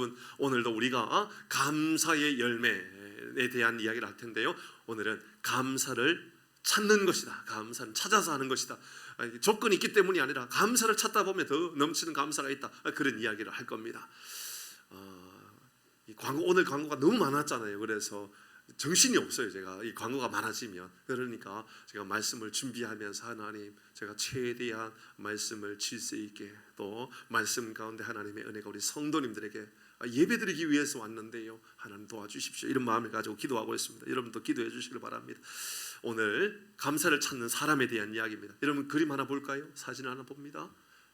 여러분, 오늘도 우리가 감사의 열매에 대한 이야기를 할 텐데요, 오늘은 감사를 찾는 것이다, 감사는 찾아서 하는 것이다. 조건이 있기 때문이 아니라 감사를 찾다 보면 더 넘치는 감사가 있다, 그런 이야기를 할 겁니다. 오늘 광고가 너무 많았잖아요. 그래서 정신이 없어요. 제가 이 광고가 많아지면. 그러니까 제가 말씀을 준비하면서 하나님, 제가 최대한 말씀을 질서 있게, 또 말씀 가운데 하나님의 은혜가 우리 성도님들에게 예배드리기 위해서 왔는데요, 하나님 도와주십시오, 이런 마음을 가지고 기도하고 있습니다. 여러분도 기도해 주시길 바랍니다. 오늘 감사를 찾는 사람에 대한 이야기입니다. 여러분, 그림 하나 볼까요? 사진 하나 봅니다.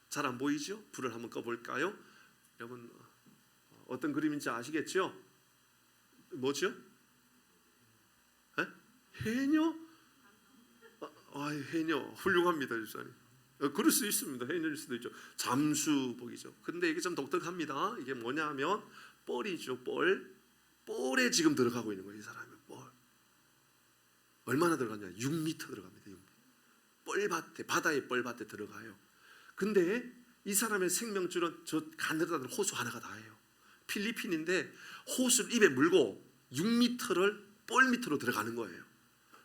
잘 안 보이죠? 불을 한번 꺼볼까요? 여러분, 어떤 그림인지 아시겠죠? 뭐죠? 해녀? 해녀 훌륭합니다, 집사님. 그럴 수 있습니다. 해녀일 수도 있죠. 잠수복이죠. 근데 이게 좀 독특합니다. 이게 뭐냐면 뻘이죠. 뻘에 지금 들어가고 있는 거예요. 이 사람이 뻘. 얼마나 들어갔냐? 6m 들어갑니다. 6m. 뻘밭에, 바다의 뻘밭에 들어가요. 근데 이 사람의 생명줄은 저 가느다란 호수 하나가 다예요. 필리핀인데 호수를 입에 물고 6m를 뻘 밑으로 들어가는 거예요.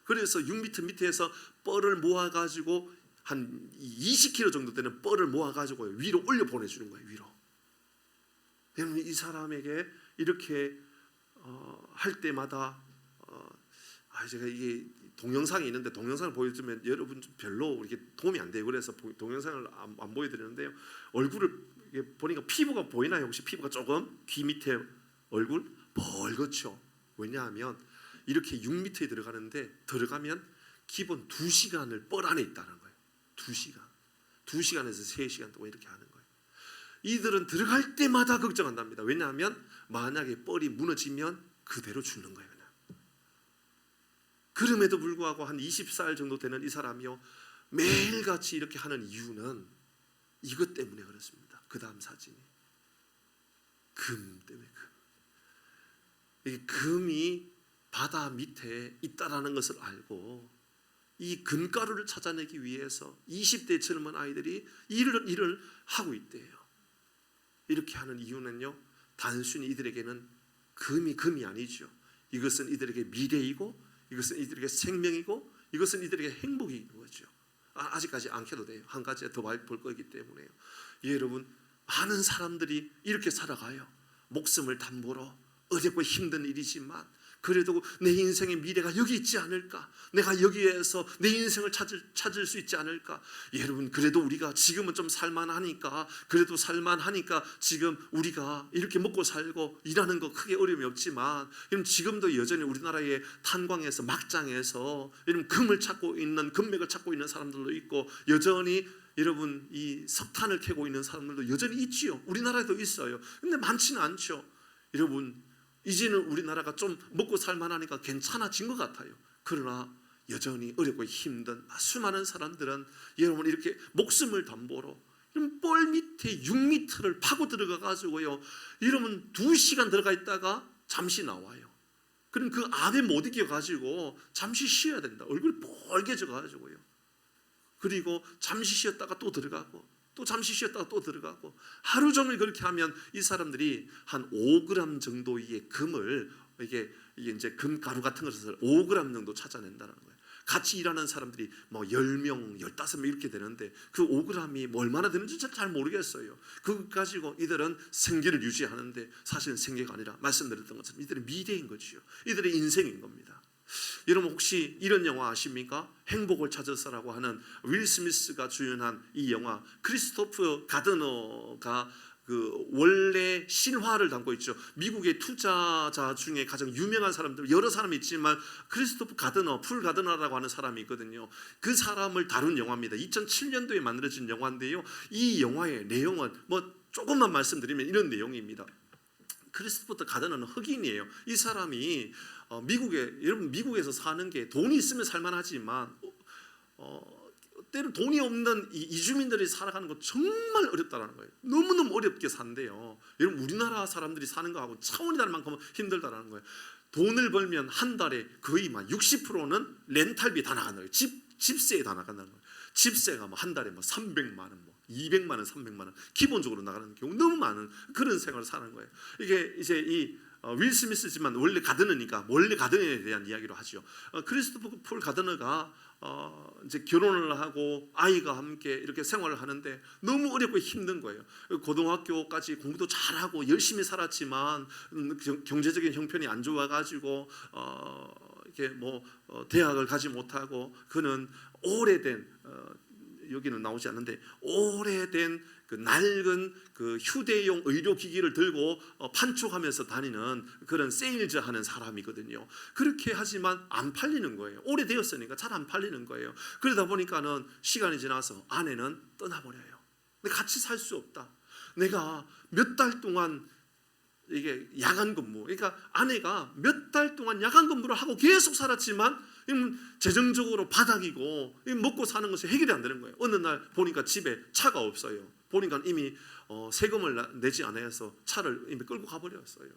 그래서 6m 밑에서 뻘을 모아가지고 한 20kg 정도 되는 뻘을 모아가지고 위로 올려 보내주는 거예요. 위로. 여러분, 이 사람에게 이렇게 할 때마다 제가 이게 동영상이 있는데 동영상을 보여주면 여러분 별로 이렇게 도움이 안 돼요. 그래서 동영상을 안 보여드리는데요, 얼굴을 보니까 피부가 보이나요? 혹시 피부가 조금 귀 밑에 얼굴 벌겋죠. 왜냐하면 이렇게 6m에 들어가면 기본 2시간을 뻘 안에 있다는 거예요. 2시간에서 3시간 동안 이렇게 하는 거예요. 이들은 들어갈 때마다 걱정한답니다. 왜냐하면 만약에 뻘이 무너지면 그대로 죽는 거예요. 그냥. 그럼에도 불구하고 한 20살 정도 되는 이 사람이요, 매일같이 이렇게 하는 이유는 이것 때문에 그렇습니다. 그 다음 사진이 금 때문에. 이 금이 바다 밑에 있다라는 것을 알고 이 금가루를 찾아내기 위해서 20대 젊은 아이들이 일을 하고 있대요. 이렇게 하는 이유는요, 단순히 이들에게는 금이 아니죠. 이것은 이들에게 미래이고, 이것은 이들에게 생명이고, 이것은 이들에게 행복인 거죠. 아직까지 안 켜도 돼요. 한 가지 더 볼 거기 때문에요. 여러분, 많은 사람들이 이렇게 살아가요. 목숨을 담보로. 어렵고 힘든 일이지만 그래도 내 인생의 미래가 여기 있지 않을까, 내가 여기에서 내 인생을 찾을 수 있지 않을까. 여러분, 그래도 우리가 지금은 좀 살만하니까, 지금 우리가 이렇게 먹고 살고 일하는 거 크게 어려움이 없지만, 지금도 여전히 우리나라의 탄광에서, 막장에서 금을 찾고 있는, 금맥을 찾고 있는 사람들도 있고, 여전히 여러분 이 석탄을 캐고 있는 사람들도 여전히 있지요. 우리나라에도 있어요. 근데 많지는 않죠. 여러분, 이제는 우리나라가 좀 먹고 살만하니까 괜찮아진 것 같아요. 그러나 여전히 어렵고 힘든 수많은 사람들은 여러분 이렇게 목숨을 담보로 뻘 밑에 6m를 파고 들어가 가지고요, 여러분 2시간 들어가 있다가 잠시 나와요. 그럼 그 안에 못 이겨 가지고 잠시 쉬어야 된다. 얼굴이 빨개져 가지고요. 그리고 잠시 쉬었다가 또 들어가고, 또 잠시 쉬었다가 또 들어가고, 하루 종일 그렇게 하면 이 사람들이 한 5g 정도의 금을, 이게 이제 금가루 같은 것을 5g 정도 찾아낸다는 거예요. 같이 일하는 사람들이 뭐 10명, 15명 이렇게 되는데 그 5g이 뭐 얼마나 되는지 잘 모르겠어요. 그거 가지고 이들은 생계를 유지하는데 사실은 생계가 아니라 말씀드렸던 것처럼 이들의 미래인 거지요. 이들의 인생인 겁니다. 여러분, 혹시 이런 영화 아십니까? 행복을 찾아서라고 하는 윌 스미스가 주연한 이 영화, 크리스토프 가드너가 그 원래 신화를 담고 있죠. 미국의 투자자 중에 가장 유명한 사람들, 여러 사람이 있지만 크리스토프 가드너, 풀 가드너라고 하는 사람이 있거든요. 그 사람을 다룬 영화입니다. 2007년도에 만들어진 영화인데요, 이 영화의 내용은 뭐 조금만 말씀드리면 이런 내용입니다. 크리스토프 가드너는 흑인이에요. 이 사람이 여러분 미국에서 사는 게 돈이 있으면 살만하지만 때로 돈이 없는 이주민들이 살아가는 거 정말 어렵다라는 거예요. 너무너무 어렵게 산대요. 여러분, 우리나라 사람들이 사는 거하고 차원이 다를 만큼 힘들다라는 거예요. 돈을 벌면 한 달에 거의 막 60%는 렌탈비 다 나간다는 거예요. 집세에 다 나간다는 거예요. 집세가 뭐 한 달에 뭐 300만 원, 뭐 200만 원, 300만 원 기본적으로 나가는 경우 너무 많은 그런 생활을 사는 거예요. 이게 이제 윌 스미스지만 원래 가드너니까 원래 가드너에 대한 이야기로 하죠. 크리스토퍼 폴 가드너가 이제 결혼을 하고 아이가 함께 이렇게 생활을 하는데 너무 어렵고 힘든 거예요. 고등학교까지 공부도 잘하고 열심히 살았지만 경제적인 형편이 안 좋아가지고 이렇게 대학을 가지 못하고 그는 오래된 여기는 나오지 않는데 오래된 그 낡은 그 휴대용 의료기기를 들고 판촉하면서 다니는 그런 세일즈 하는 사람이거든요. 그렇게 하지만 안 팔리는 거예요. 오래되었으니까 잘 안 팔리는 거예요. 그러다 보니까는 시간이 지나서 아내는 떠나버려요. 근데 같이 살 수 없다. 내가 몇 달 동안 이게 야간 근무, 그러니까 아내가 몇 달 동안 야간 근무를 하고 계속 살았지만 재정적으로 바닥이고 먹고 사는 것이 해결이 안 되는 거예요. 어느 날 보니까 집에 차가 없어요. 보니까 이미 세금을 내지 않아서 차를 이미 끌고 가버렸어요.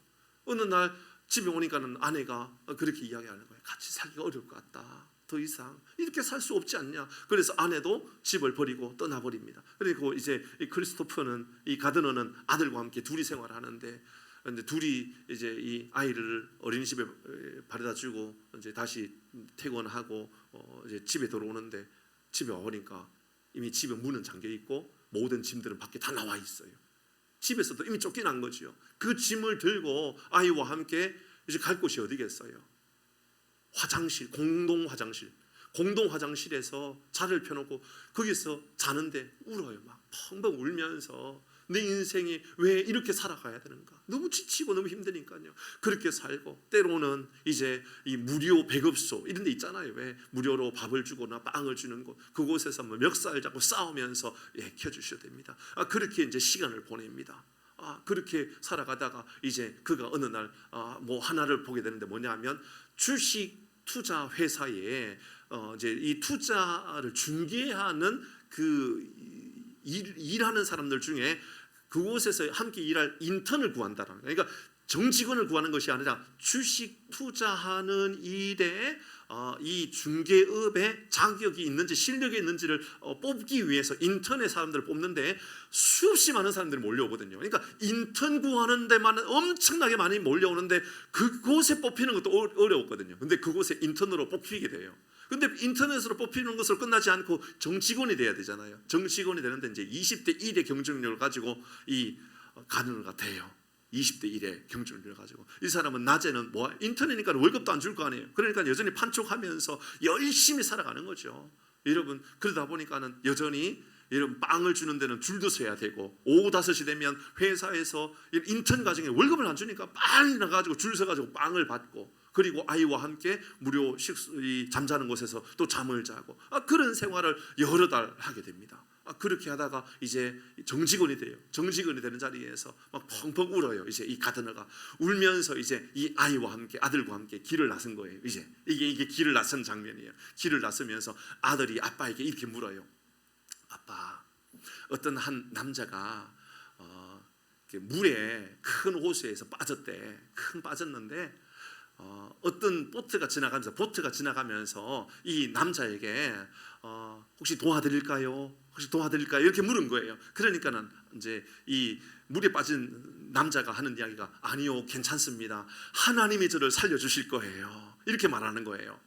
어느 날 집에 오니까는 아내가 그렇게 이야기하는 거예요. 같이 살기가 어려울 것 같다. 더 이상 이렇게 살 수 없지 않냐. 그래서 아내도 집을 버리고 떠나버립니다. 그리고 이제 이 크리스토퍼는 이 가드너는 아들과 함께 둘이 생활하는데, 근데 둘이 이제 이 아이를 어린이집에 바래다 주고 이제 다시 퇴근하고 이제 집에 들어오는데 집에 와보니까 이미 집에 문은 잠겨 있고 모든 짐들은 밖에 다 나와 있어요. 집에서도 이미 쫓겨난 거죠. 그 짐을 들고 아이와 함께 이제 갈 곳이 어디겠어요? 화장실, 공동 화장실에서 자리를 펴놓고 거기서 자는데 울어요. 막 펑펑 울면서 내 인생이 왜 이렇게 살아가야 되는가? 너무 지치고 너무 힘드니까요. 그렇게 살고 때로는 이제 이 무료 배급소 이런 데 있잖아요. 왜 무료로 밥을 주거나 빵을 주는 곳, 그곳에서 멱살 잡고 싸우면서 켜주셔야 됩니다. 그렇게 이제 시간을 보냅니다. 그렇게 살아가다가 이제 그가 어느 날 하나를 보게 되는데 뭐냐면 주식 투자 회사에 이제 이 투자를 중개하는 그 일하는 사람들 중에 그곳에서 함께 일할 인턴을 구한다라는 거예요. 그러니까 정직원을 구하는 것이 아니라 주식 투자하는 일에 이 중개업에 자격이 있는지 실력이 있는지를 뽑기 위해서 인턴의 사람들을 뽑는데 수없이 많은 사람들이 몰려오거든요. 그러니까 인턴 구하는 데만 엄청나게 많이 몰려오는데 그곳에 뽑히는 것도 어려웠거든요. 근데 그곳에 인턴으로 뽑히게 돼요. 근데 인터넷으로 뽑히는 것으로 끝나지 않고 정직원이 돼야 되잖아요. 정직원이 되는데 이제 20대 1의 경쟁력을 가지고 이 가드너가 돼요. 20대 1의 경쟁력을 가지고 이 사람은 낮에는 인터넷이니까 월급도 안 줄 거 아니에요. 그러니까 여전히 판촉하면서 열심히 살아가는 거죠. 여러분 그러다 보니까는 여전히 여러분 빵을 주는 데는 줄도 서야 되고 오후 5시 되면 회사에서 인턴 가정에 월급을 안 주니까 빨리 나가지고 줄 서가지고 빵을 받고 그리고 아이와 함께 무료 잠자는 곳에서 또 잠을 자고 그런 생활을 여러 달 하게 됩니다. 그렇게 하다가 이제 정직원이 돼요. 정직원이 되는 자리에서 막 펑펑 울어요. 이제 이 가드너가 울면서 이제 이 아이와 함께 아들과 함께 길을 나선 거예요. 이제 이게 길을 나선 장면이에요. 길을 나서면서 아들이 아빠에게 이렇게 물어요. 아빠, 어떤 한 남자가 물에 큰 호수에서 빠졌대. 빠졌는데 어떤 보트가 지나가면서 이 남자에게 혹시 도와드릴까요? 이렇게 물은 거예요. 그러니까는 이제 이 물에 빠진 남자가 하는 이야기가 아니요, 괜찮습니다. 하나님이 저를 살려주실 거예요. 이렇게 말하는 거예요.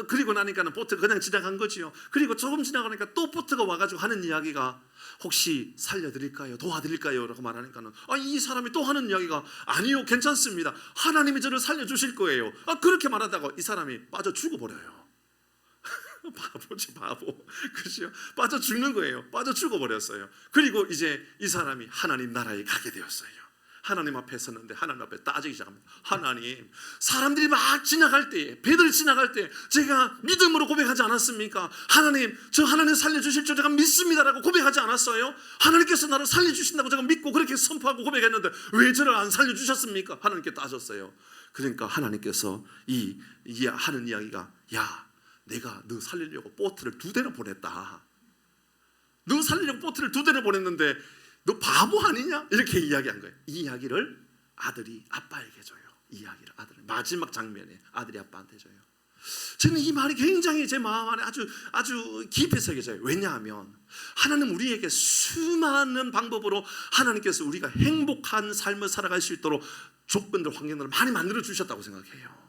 그리고 나니까는 보트가 그냥 지나간 거지요. 그리고 조금 지나가니까 또 보트가 와가지고 하는 이야기가 혹시 살려드릴까요? 도와드릴까요? 라고 말하니까는 이 사람이 또 하는 이야기가 아니요, 괜찮습니다. 하나님이 저를 살려주실 거예요. 그렇게 말하다가 이 사람이 빠져 죽어버려요. 바보지 바보. 그렇죠? 빠져 죽는 거예요. 빠져 죽어버렸어요. 그리고 이제 이 사람이 하나님 나라에 가게 되었어요. 하나님 앞에 섰는데 하나님 앞에 따지기 시작합니다. 하나님, 사람들이 막 지나갈 때, 배들이 지나갈 때 제가 믿음으로 고백하지 않았습니까? 하나님, 저 하나님 살려주실 줄 제가 믿습니다라고 고백하지 않았어요? 하나님께서 나를 살려주신다고 제가 믿고 그렇게 선포하고 고백했는데 왜 저를 안 살려주셨습니까? 하나님께 따졌어요. 그러니까 하나님께서 하는 이야기가 야, 내가 너 살리려고 보트를 2대나 보냈다. 너 살리려고 보트를 2대나 보냈는데 너 바보 아니냐? 이렇게 이야기한 거예요. 이 이야기를 아들이 아빠에게 줘요. 이 이야기를 아들 마지막 장면에 아들이 아빠한테 줘요. 저는 이 말이 굉장히 제 마음 안에 아주 깊이 새겨져요. 왜냐하면 하나님 우리에게 수많은 방법으로 하나님께서 우리가 행복한 삶을 살아갈 수 있도록 조건들, 환경들을 많이 만들어 주셨다고 생각해요.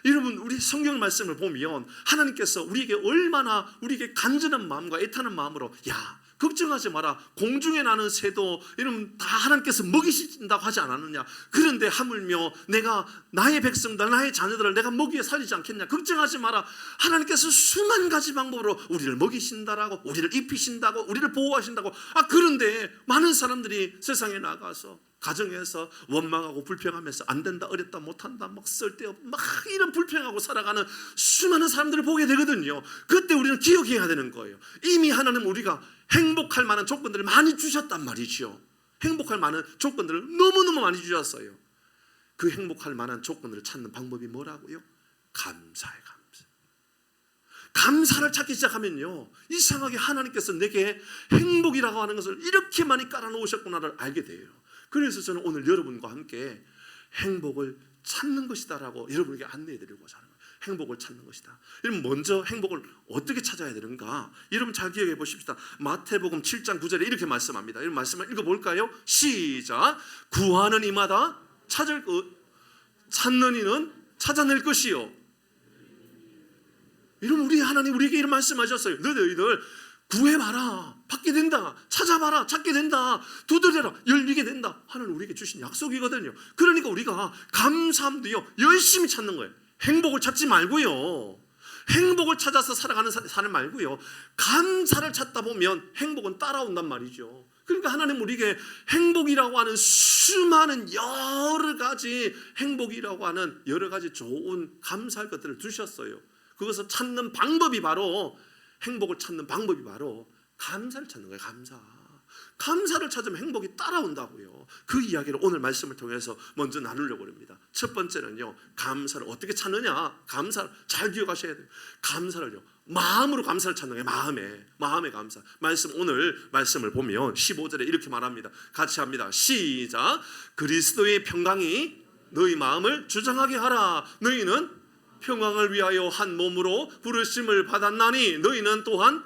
여러분, 우리 성경 말씀을 보면 하나님께서 우리에게 얼마나 우리에게 간절한 마음과 애타는 마음으로, 야, 걱정하지 마라, 공중에 나는 새도 이러면 다 하나님께서 먹이신다고 하지 않았느냐. 그런데 하물며 내가 나의 백성들, 나의 자녀들을 내가 먹이에 살리지 않겠냐. 걱정하지 마라. 하나님께서 수만 가지 방법으로 우리를 먹이신다라고, 우리를 입히신다고, 우리를 보호하신다고. 그런데 많은 사람들이 세상에 나가서 가정에서 원망하고 불평하면서 안 된다, 어렵다, 못한다, 막 쓸데없고 막 이런 불평하고 살아가는 수많은 사람들을 보게 되거든요. 그때 우리는 기억해야 되는 거예요. 이미 하나님 우리가 행복할 만한 조건들을 많이 주셨단 말이죠. 행복할 만한 조건들을 너무너무 많이 주셨어요. 그 행복할 만한 조건들을 찾는 방법이 뭐라고요? 감사예요. 감사를 찾기 시작하면요, 이상하게 하나님께서 내게 행복이라고 하는 것을 이렇게 많이 깔아놓으셨구나를 알게 돼요. 그래서 저는 오늘 여러분과 함께 행복을 찾는 것이다라고 여러분에게 안내해드리고자 하는 거예요. 행복을 찾는 것이다. 여러분, 먼저 행복을 어떻게 찾아야 되는가? 여러분 잘 기억해 보십시다. 마태복음 7장 9절에 이렇게 말씀합니다. 여러분 말씀을 읽어볼까요? 시작. 구하는 이마다 찾을 것, 찾는 이는 찾아낼 것이요. 여러분, 우리 하나님 우리에게 이런 말씀하셨어요. 너희들 구해봐라, 받게 된다. 찾아봐라, 찾게 된다. 두드려라, 열리게 된다. 하나님 우리에게 주신 약속이거든요. 그러니까 우리가 감사함도요, 열심히 찾는 거예요. 행복을 찾지 말고요, 행복을 찾아서 살아가는 삶 말고요, 감사를 찾다 보면 행복은 따라온단 말이죠. 그러니까 하나님 우리에게 행복이라고 하는 수많은 여러 가지, 행복이라고 하는 여러 가지 좋은 감사할 것들을 주셨어요. 그것을 찾는 방법이 바로, 행복을 찾는 방법이 바로 감사를 찾는 거예요. 감사를 찾으면 행복이 따라온다고요. 그 이야기를 오늘 말씀을 통해서 먼저 나누려고 합니다. 첫 번째는요, 감사를 어떻게 찾느냐. 감사를 잘 기억하셔야 돼요. 감사를요, 마음으로 감사를 찾는 거예요. 마음의 감사. 오늘 말씀을 보면 15절에 이렇게 말합니다. 같이 합니다. 시작. 그리스도의 평강이 너희 마음을 주장하게 하라. 너희는 평강을 위하여 한 몸으로 부르심을 받았나니 너희는 또한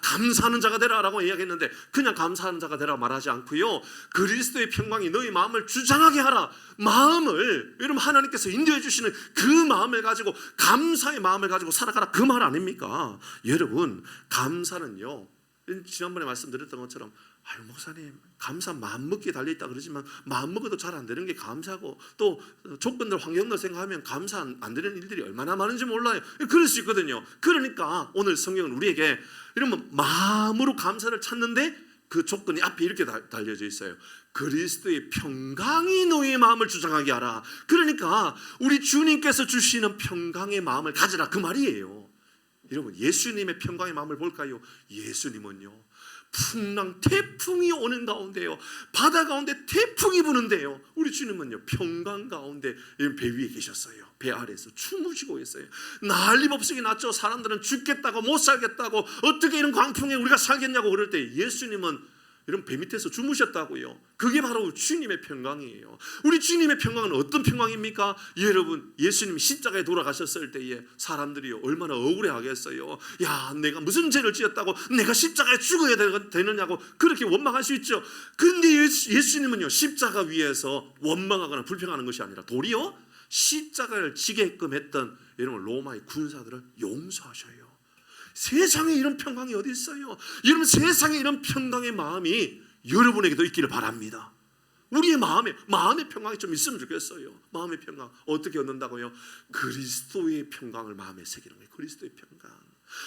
감사하는 자가 되라라고 이야기했는데, 그냥 감사하는 자가 되라 말하지 않고요, 그리스도의 평강이 너희 마음을 주장하게 하라. 마음을, 여러분 하나님께서 인도해 주시는 그 마음을 가지고, 감사의 마음을 가지고 살아가라, 그 말 아닙니까? 여러분, 감사는요, 지난번에 말씀드렸던 것처럼, 아유 목사님, 감사 마음먹기에 달려있다 그러지만 마음먹어도 잘 안 되는 게 감사고, 또 조건들, 환경들 생각하면 감사 안 되는 일들이 얼마나 많은지 몰라요. 그럴 수 있거든요. 그러니까 오늘 성경은 우리에게 이러면 마음으로 감사를 찾는데 그 조건이 앞에 이렇게 달려져 있어요. 그리스도의 평강이 너의 마음을 주장하게 하라. 그러니까 우리 주님께서 주시는 평강의 마음을 가지라, 그 말이에요. 여러분, 예수님의 평강의 마음을 볼까요? 예수님은요, 풍랑, 태풍이 오는 가운데요, 바다 가운데 태풍이 부는데요, 우리 주님은요, 평강 가운데 배 위에 계셨어요. 배 아래에서 주무시고 있어요. 난리법석이 났죠. 사람들은 죽겠다고, 못 살겠다고, 어떻게 이런 광풍에 우리가 살겠냐고 그럴 때 예수님은 이런 배 밑에서 주무셨다고요. 그게 바로 주님의 평강이에요. 우리 주님의 평강은 어떤 평강입니까? 여러분, 예수님이 십자가에 돌아가셨을 때에 사람들이 얼마나 억울해하겠어요. 야, 내가 무슨 죄를 지었다고 내가 십자가에 죽어야 되느냐고 그렇게 원망할 수 있죠. 그런데 예수님은요, 십자가 위에서 원망하거나 불평하는 것이 아니라 도리어 십자가를 지게끔 했던 여러분 로마의 군사들을 용서하셔요. 세상에 이런 평강이 어디 있어요? 여러분, 세상에 이런 평강의 마음이 여러분에게도 있기를 바랍니다. 우리의 마음의 평강이 좀 있으면 좋겠어요. 마음의 평강 어떻게 얻는다고요? 그리스도의 평강을 마음에 새기는 거예요. 그리스도의 평강.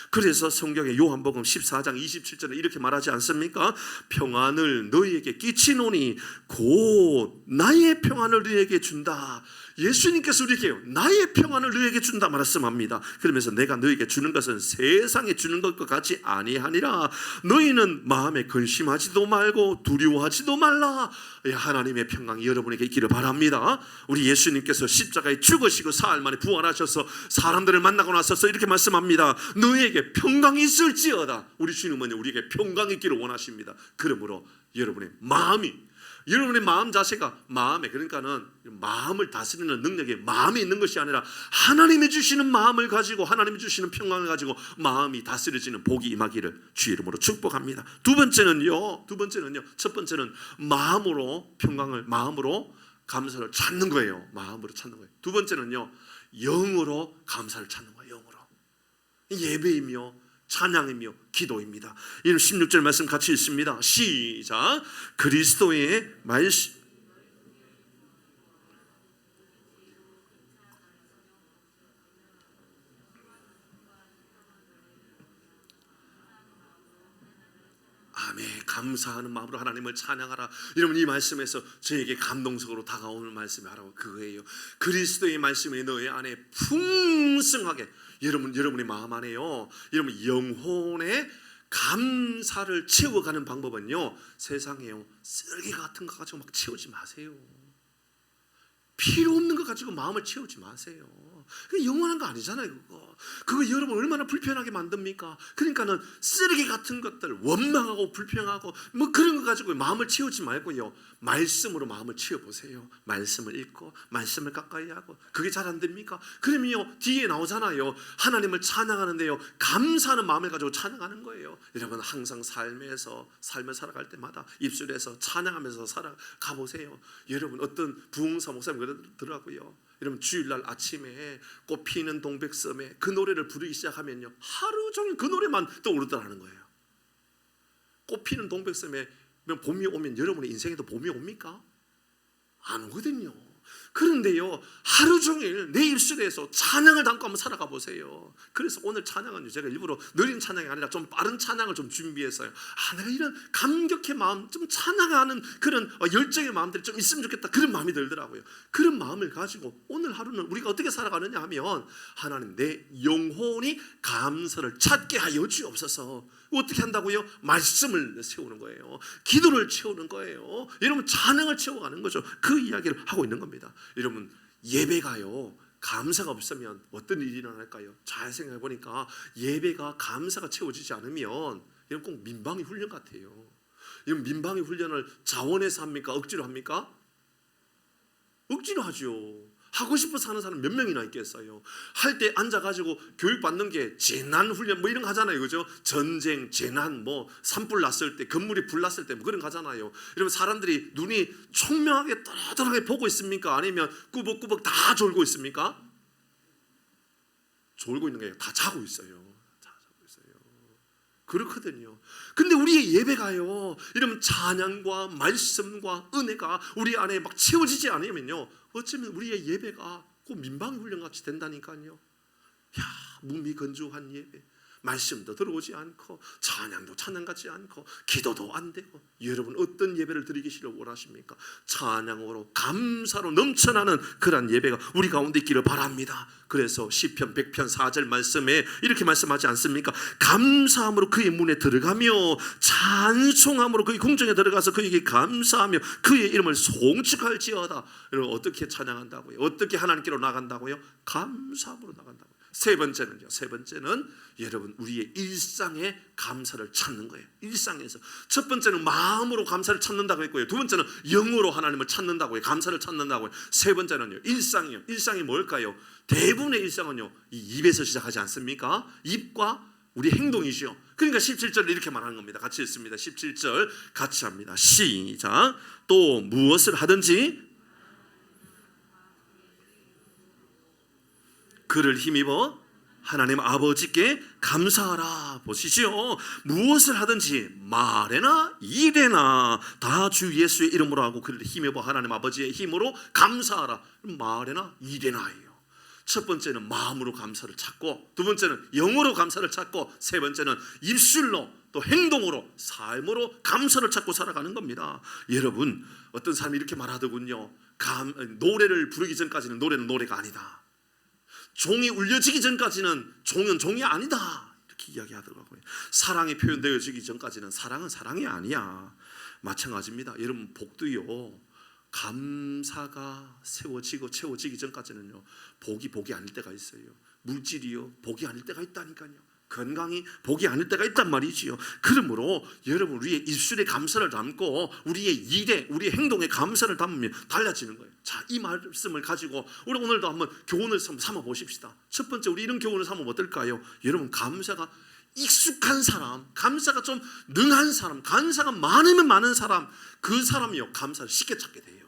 그래서 성경의 요한복음 14장 27절에 이렇게 말하지 않습니까? 평안을 너희에게 끼치노니 곧 나의 평안을 너희에게 준다. 예수님께서 우리에게 나의 평안을 너희에게 준다 말씀합니다. 그러면서 내가 너희에게 주는 것은 세상에 주는 것과 같이 아니하니라. 너희는 마음에 근심하지도 말고 두려워하지도 말라. 하나님의 평강이 여러분에게 있기를 바랍니다. 우리 예수님께서 십자가에 죽으시고 사흘 만에 부활하셔서 사람들을 만나고 나서서 이렇게 말씀합니다. 너희에게 평강이 있을지어다. 우리 주님은 우리에게 평강이 있기를 원하십니다. 그러므로 여러분의 마음이 여러분의 마음 자세가 마음에, 그러니까는 마음을 다스리는 능력이 마음에 있는 것이 아니라 하나님이 주시는 마음을 가지고, 하나님이 주시는 평강을 가지고 마음이 다스려지는 복이 임하기를 주의 이름으로 축복합니다. 두 번째는요, 첫 번째는 마음으로 평강을, 마음으로 감사를 찾는 거예요. 마음으로 찾는 거예요. 두 번째는요, 영으로 감사를 찾는 거예요. 영으로. 예배이며 찬양이며 기도입니다. 이는 16절 말씀 같이 읽습니다. 시작. 그리스도의 말씀, 아멘. 감사하는 마음으로 하나님을 찬양하라. 여러분, 이 말씀에서 저에게 감동적으로 다가오는 말씀이 바로 그거예요. 그리스도의 말씀이 너희 안에 풍성하게, 여러분의 마음 안에요, 여러분 영혼의 감사를 채워가는 방법은요, 세상에요 쓰레기 같은 거 가지고 막 채우지 마세요. 필요 없는 거 가지고 마음을 채우지 마세요. 그게 영원한 거 아니잖아요. 그거 여러분 얼마나 불편하게 만듭니까? 그러니까는 쓰레기 같은 것들, 원망하고 불평하고 뭐 그런 거 가지고 마음을 채우지 말고요, 말씀으로 마음을 채워보세요. 말씀을 읽고 말씀을 가까이 하고. 그게 잘 안 됩니까? 그러면요, 뒤에 나오잖아요, 하나님을 찬양하는데요, 감사하는 마음을 가지고 찬양하는 거예요. 여러분, 항상 삶을 살아갈 때마다 입술에서 찬양하면서 살아가 보세요. 여러분, 어떤 부흥사 목사님 그러더라고요. 여러분, 주일날 아침에 꽃피는 동백섬에 그 노래를 부르기 시작하면요, 하루 종일 그 노래만 떠오르더라는 거예요. 꽃피는 동백섬에 봄이 오면 여러분의 인생에도 봄이 옵니까? 안 오거든요. 그런데요, 하루 종일 내 입술에서 찬양을 담고 한번 살아가 보세요. 그래서 오늘 찬양은 제가 일부러 느린 찬양이 아니라 좀 빠른 찬양을 좀 준비했어요. 내가 이런 감격의 마음, 좀 찬양하는 그런 열정의 마음들이 좀 있으면 좋겠다, 그런 마음이 들더라고요. 그런 마음을 가지고 오늘 하루는 우리가 어떻게 살아가느냐 하면, 하나님, 내 영혼이 감사를 찾게 하여 주옵소서. 어떻게 한다고요? 말씀을 세우는 거예요. 기도를 채우는 거예요. 여러분, 찬양을 채워가는 거죠. 그 이야기를 하고 있는 겁니다. 여러분, 예배가요, 감사가 없으면 어떤 일이 일어날까요? 잘 생각해 보니까 예배가 감사가 채워지지 않으면 이건 꼭 민방위 훈련 같아요. 이건 민방위 훈련을 자원해서 합니까? 억지로 합니까? 억지로 하죠. 하고 싶어서 하는 사람 몇 명이나 있겠어요. 할 때 앉아가지고 교육받는 게 재난 훈련 뭐 이런 거 하잖아요. 그죠? 전쟁, 재난, 뭐 산불 났을 때, 건물이 불 났을 때 뭐 그런 거 하잖아요. 여러분, 사람들이 눈이 총명하게 떠다하게 보고 있습니까? 아니면 꾸벅꾸벅 다 졸고 있습니까? 졸고 있는 게 아니라 다 자고 있어요. 그렇거든요. 근데 우리의 예배가요, 이런 찬양과 말씀과 은혜가 우리 안에 막 채워지지 않으면요, 어쩌면 우리의 예배가 꼭 민방위 훈련 같이 된다니까요. 무미건조한 예배, 말씀도 들어오지 않고 찬양도 찬양 같지 않고 기도도 안 되고. 여러분, 어떤 예배를 드리기를 원하십니까? 찬양으로 감사로 넘쳐나는 그런 예배가 우리 가운데 있기를 바랍니다. 그래서 시편 100편 4절 말씀에 이렇게 말씀하지 않습니까? 감사함으로 그의 문에 들어가며 찬송함으로 그의 궁정에 들어가서 그에게 감사하며 그의 이름을 송축할지어다. 여러분, 어떻게 찬양한다고요? 어떻게 하나님께로 나간다고요? 감사함으로 나간다고요. 세 번째는 여러분, 우리의 일상에 감사를 찾는 거예요. 일상에서. 첫 번째는 마음으로 감사를 찾는다고 했고요. 두 번째는 영으로 하나님을 찾는다고요. 감사를 찾는다고요. 세 번째는요, 일상이요. 일상이 뭘까요? 대부분의 일상은요, 이 입에서 시작하지 않습니까? 입과 우리 행동이죠. 그러니까 17절을 이렇게 말하는 겁니다. 같이 읽습니다. 17절 같이 합니다. 시작. 또 무엇을 하든지 그를 힘입어 하나님 아버지께 감사하라. 보시죠. 무엇을 하든지 말에나 일에나 다 주 예수의 이름으로 하고 그를 힘입어 하나님 아버지의 힘으로 감사하라. 말에나 일에나예요. 첫 번째는 마음으로 감사를 찾고, 두 번째는 영으로 감사를 찾고, 세 번째는 입술로 또 행동으로, 삶으로 감사를 찾고 살아가는 겁니다. 여러분, 어떤 사람이 이렇게 말하더군요. 노래를 부르기 전까지는 노래는 노래가 아니다. 종이 울려지기 전까지는 종은 종이 아니다, 이렇게 이야기하더라고요. 사랑이 표현되어지기 전까지는 사랑은 사랑이 아니야. 마찬가지입니다. 여러분, 복도요, 감사가 세워지고 채워지기 전까지는요, 복이 아닐 때가 있어요. 물질이요, 복이 아닐 때가 있다니까요. 건강이 복이 아닐 때가 있단 말이지요. 그러므로 여러분 우리의 입술에 감사를 담고 우리의 일에 우리의 행동에 감사를 담으면 달라지는 거예요. 자, 이 말씀을 가지고 우리 오늘도 한번 교훈을 삼아 보십시다. 첫 번째 우리 이런 교훈을 삼으면 어떨까요? 여러분 감사가 익숙한 사람, 감사가 좀 능한 사람, 감사가 많으면 많은 사람, 그 사람이요 감사를 쉽게 찾게 돼요.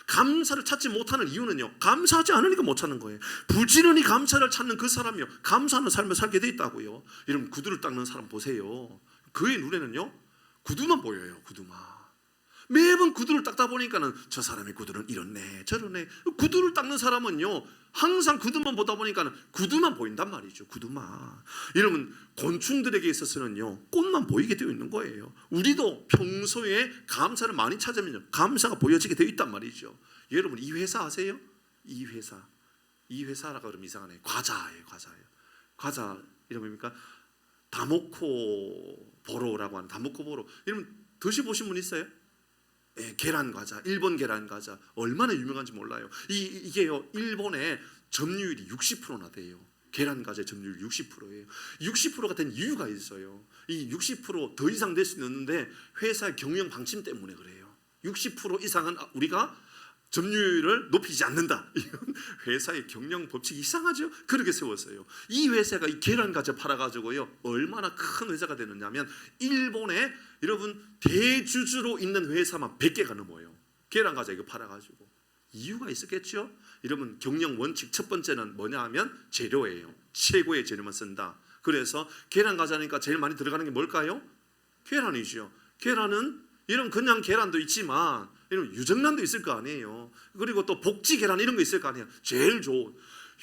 감사를 찾지 못하는 이유는요 감사하지 않으니까 못 찾는 거예요. 부지런히 감사를 찾는 그 사람이요 감사하는 삶을 살게 돼 있다고요. 여러분 구두를 닦는 사람 보세요. 그의 눈에는요 구두만 보여요. 구두만. 매번 구두를 닦다 보니까는 저 사람의 구두는 이렇네 저러네. 구두를 닦는 사람은요 항상 구두만 보다 보니까는 구두만 보인단 말이죠. 구두만. 여러분 곤충들에게 있어서는요 꽃만 보이게 되어 있는 거예요. 우리도 평소에 감사를 많이 찾으면요 감사가 보여지게 되어 있단 말이죠. 여러분 이 회사 아세요? 이 회사라고 그러면 이상하네. 과자예요. 과자 이름 뭡니까? 다모코 보로라고 하는 다모코 보로. 여러분 드셔보신 분 있어요? 계란 과자, 일본 계란 과자 얼마나 유명한지 몰라요. 이게요 일본의 점유율이 60%나 돼요. 계란 과자의 점유율 60%예요. 60%가 된 이유가 있어요. 이 60% 더 이상 될 수는 없는데 회사의 경영 방침 때문에 그래요. 60% 이상은 우리가 점유율을 높이지 않는다. 이건 회사의 경영 법칙이 이상하죠. 그렇게 세웠어요. 이 회사가 이 계란 과자 팔아가지고요 얼마나 큰 회사가 되느냐면 일본에 여러분 대주주로 있는 회사만 100개가 넘어요. 계란 과자 이거 팔아가지고. 이유가 있었겠죠. 여러분 경영 원칙 첫 번째는 뭐냐 하면 재료예요. 최고의 재료만 쓴다. 그래서 계란 과자니까 제일 많이 들어가는 게 뭘까요? 계란이죠. 계란은 여러분 그냥 계란도 있지만 여러분 유정란도 있을 거 아니에요. 그리고 또 복지 계란 이런 거 있을 거 아니에요. 제일 좋은.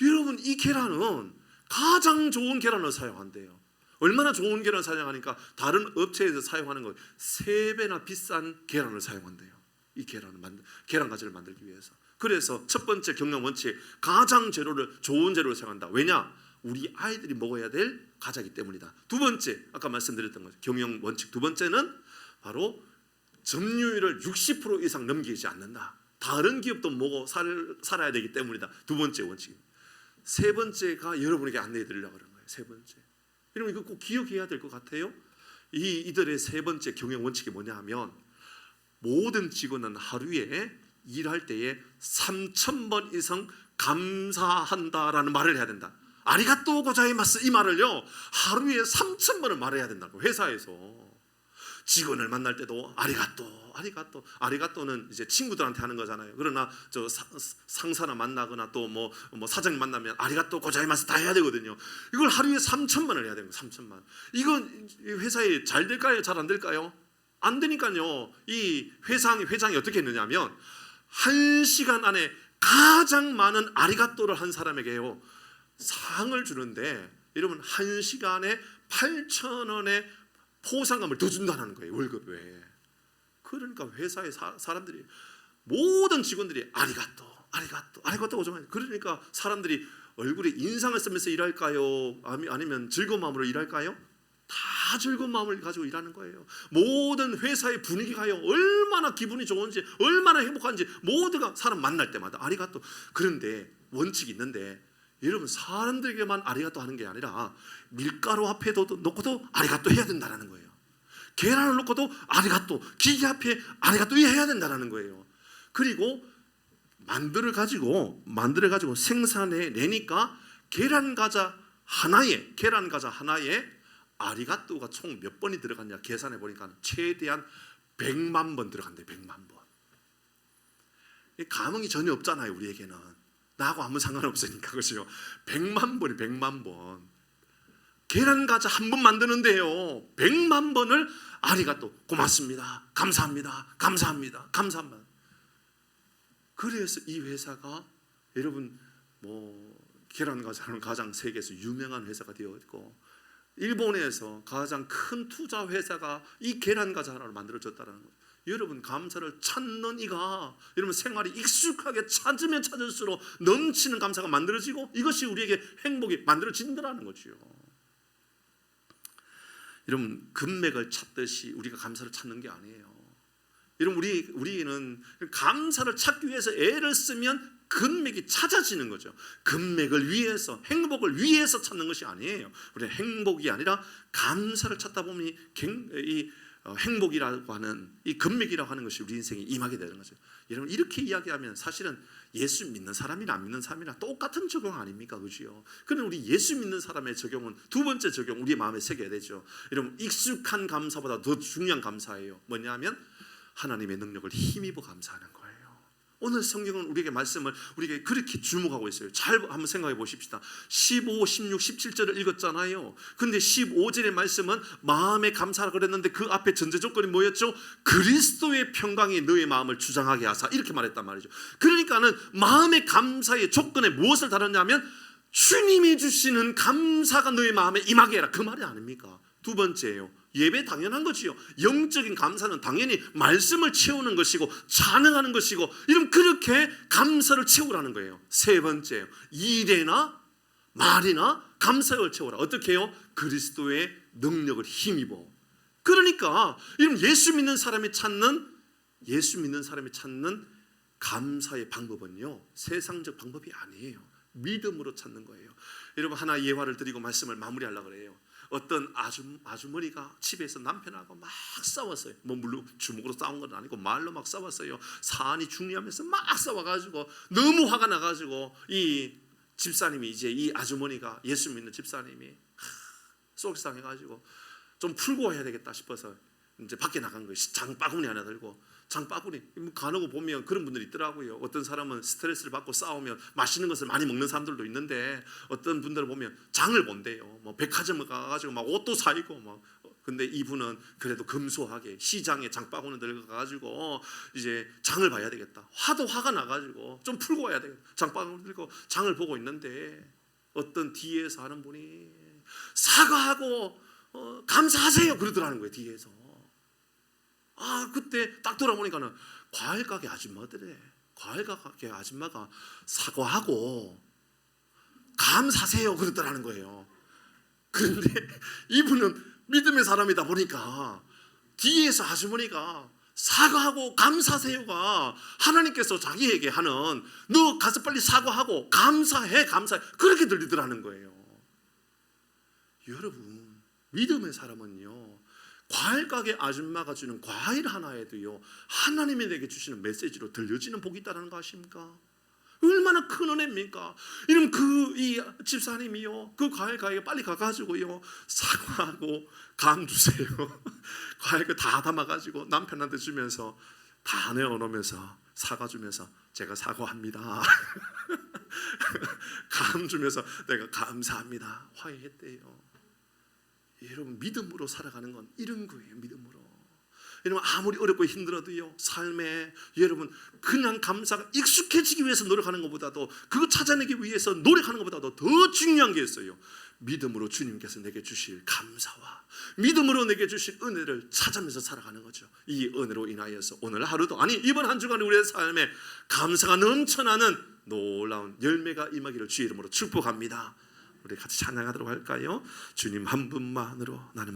여러분 이 계란은 가장 좋은 계란을 사용한대요. 얼마나 좋은 계란을 사용하니까 다른 업체에서 사용하는 거 3배나 비싼 계란을 사용한대요. 이 계란 과자를 만들기 위해서. 그래서 첫 번째 경영 원칙 가장 좋은 재료를 사용한다. 왜냐? 우리 아이들이 먹어야 될 과자이기 때문이다. 두 번째 아까 말씀드렸던 거죠. 경영 원칙 두 번째는 바로 점유율을 60% 이상 넘기지 않는다. 다른 기업도 먹어 살아야 되기 때문이다. 두 번째 원칙. 세 번째가 여러분에게 안내해 드리려고 하는 거예요. 세 번째. 여러분 이거 꼭 기억해야 될 것 같아요. 이들의 세 번째 경영 원칙이 뭐냐 하면 모든 직원은 하루에 일할 때에 3,000번 이상 감사한다라는 말을 해야 된다. 아리가또 고자이마스 이 말을요 하루에 3,000번을 말해야 된다고. 회사에서 직원을 만날 때도 아리가또는 이제 친구들한테 하는 거잖아요. 그러나 저 상사나 만나거나 또 뭐 사장님 만나면 아리가또 고자이마스 다 해야 되거든요. 이걸 하루에 3,000번을 해야 되는 거예요. 3,000번. 이건 회사에 잘 될까요? 잘 안 될까요? 안 되니까요. 이 회장이 어떻게 했느냐면 1시간 안에 가장 많은 아리가또를 한 사람에게요 상을 주는데 여러분 1시간에 8,000원의 포상금을 더 준다는 거예요. 월급에. 그러니까 회사의 사람들이 모든 직원들이 아리가또 오죠. 그러니까 사람들이 얼굴에 인상을 쓰면서 일할까요? 아니면 즐거운 마음으로 일할까요? 다 즐거운 마음을 가지고 일하는 거예요. 모든 회사의 분위기가요 얼마나 기분이 좋은지 얼마나 행복한지 모두가 사람 만날 때마다 아리가또. 그런데 원칙이 있는데 여러분 사람들에게만 아리가또 하는 게 아니라 밀가루 앞에도 놓고도 아리가또 해야 된다는 거예요. 계란을 놓고도 아리가또, 기계 앞에 아리가또 해야 된다는 거예요. 그리고 만들어 가지고 생산해 내니까 계란 과자 하나에 아리가또가 총 몇 번이 들어갔냐 계산해 보니까 최대한 100만 번 들어간대. 100만 번. 감흥이 전혀 없잖아요. 우리에게는 나하고 아무 상관없으니까. 그렇죠? 100만 번이 100만 번. 계란 과자 한 번 만드는데요 100만 번을 아리가또, 고맙습니다, 감사합니다. 그래서 이 회사가 여러분 계란 과자는 가장 세계에서 유명한 회사가 되어 있고 일본에서 가장 큰 투자 회사가 이 계란 과자 하나를 만들어졌다는 거예요. 여러분 감사를 찾는 이가 여러분 생활이 익숙하게 찾으면 찾을수록 넘치는 감사가 만들어지고 이것이 우리에게 행복이 만들어진다는 거죠. 여러분 금맥을 찾듯이 우리가 감사를 찾는 게 아니에요. 여러분 우리는 감사를 찾기 위해서 애를 쓰면 금맥이 찾아지는 거죠. 금맥을 위해서, 행복을 위해서 찾는 것이 아니에요. 우리는 행복이 아니라 감사를 찾다 보면 이 행복이라고 하는 이 금맥이라고 하는 것이 우리 인생에 임하게 되는 거죠. 여러분, 이렇게 이야기하면 사실은 예수 믿는 사람이나 안 믿는 사람이나 똑같은 적용 아닙니까? 그죠? 그런데 우리 예수 믿는 사람의 적용은 두 번째 적용, 우리 마음에 새겨야 되죠. 여러분, 익숙한 감사보다 더 중요한 감사예요. 뭐냐면 하나님의 능력을 힘입어 감사하는 거예요. 오늘 성경은 우리에게 말씀을 우리에게 그렇게 주목하고 있어요. 잘 한번 생각해 보십시다. 15, 16, 17절을 읽었잖아요. 근데 15절의 말씀은 마음에 감사라 그랬는데 그 앞에 전제 조건이 뭐였죠? 그리스도의 평강이 너의 마음을 주장하게 하사, 이렇게 말했단 말이죠. 그러니까는 마음의 감사의 조건에 무엇을 다뤘냐면 주님이 주시는 감사가 너의 마음에 임하게 해라, 그 말이 아닙니까? 두 번째예요. 예배 당연한 거지요. 영적인 감사는 당연히 말씀을 채우는 것이고 찬양하는 것이고, 이런 그렇게 감사를 채우라는 거예요. 세 번째예요. 일이나 말이나 감사를 채우라. 어떻게 해요? 그리스도의 능력을 힘입어. 그러니까 이런 예수 믿는 사람이 찾는 감사의 방법은요, 세상적 방법이 아니에요. 믿음으로 찾는 거예요. 여러분, 하나 예화를 드리고 말씀을 마무리하려고 그래요. 어떤 아주머니가 집에서 남편하고 막 싸웠어요. 뭐 물론 주먹으로 싸운 건 아니고 말로 막 싸웠어요. 사안이 중요하면서 막 싸워가지고 너무 화가 나가지고 이 집사님이, 이제 이 아주머니가, 예수 믿는 집사님이 속상해가지고 좀 풀고 해야 되겠다 싶어서 이제 밖에 나간 거예요. 장바구니 하나 들고. 장바구니, 간혹 보면 그런 분들이 있더라고요. 어떤 사람은 스트레스를 받고 싸우면 맛있는 것을 많이 먹는 사람들도 있는데, 어떤 분들을 보면 장을 본대요. 뭐 백화점을 가가지고 막 옷도 사입고 막. 근데 이분은 그래도 금소하게 시장에 장바구니 들고 가가지고 이제 장을 봐야 되겠다. 화가 나가지고 좀 풀고 와야 되겠다. 장바구니 들고 장을 보고 있는데 어떤 뒤에서 하는 분이 사과하고 감사하세요 그러더라는 거예요. 뒤에서. 그때 딱 돌아보니까는 과일 가게 아줌마들의, 과일 가게 아줌마가 사과하고 감사하세요 그러더라는 거예요. 그런데 이분은 믿음의 사람이다 보니까 뒤에서 아주머니가 사과하고 감사하세요가 하나님께서 자기에게 하는, 너 가서 빨리 사과하고 감사해 그렇게 들리더라는 거예요. 여러분, 믿음의 사람은요, 과일 가게 아줌마가 주는 과일 하나에도요, 하나님이 내게 주시는 메시지로 들려지는 복이 있다는 거 아십니까? 얼마나 큰 은혜입니까? 이러면 이 집사님이요, 그 과일 가게에 빨리 가가지고요, 사과하고 감 주세요. 과일 다 담아가지고 남편한테 주면서 다 내어놓으면서 사과 주면서, 제가 사과합니다. 감 주면서 내가 감사합니다. 화해했대요. 여러분, 믿음으로 살아가는 건 이런 거예요. 믿음으로. 여러분, 아무리 어렵고 힘들어도요, 삶에 여러분 그냥 감사가 익숙해지기 위해서 노력하는 것보다도, 그거 찾아내기 위해서 노력하는 것보다도 더 중요한 게 있어요. 믿음으로 주님께서 내게 주실 감사와 믿음으로 내게 주실 은혜를 찾으면서 살아가는 거죠. 이 은혜로 인하여서 오늘 하루도, 아니 이번 한 주간 우리의 삶에 감사가 넘쳐나는 놀라운 열매가 임하기를 주의 이름으로 축복합니다. 우리 같이 찬양하도록 할까요? 주님 한 분만으로 나는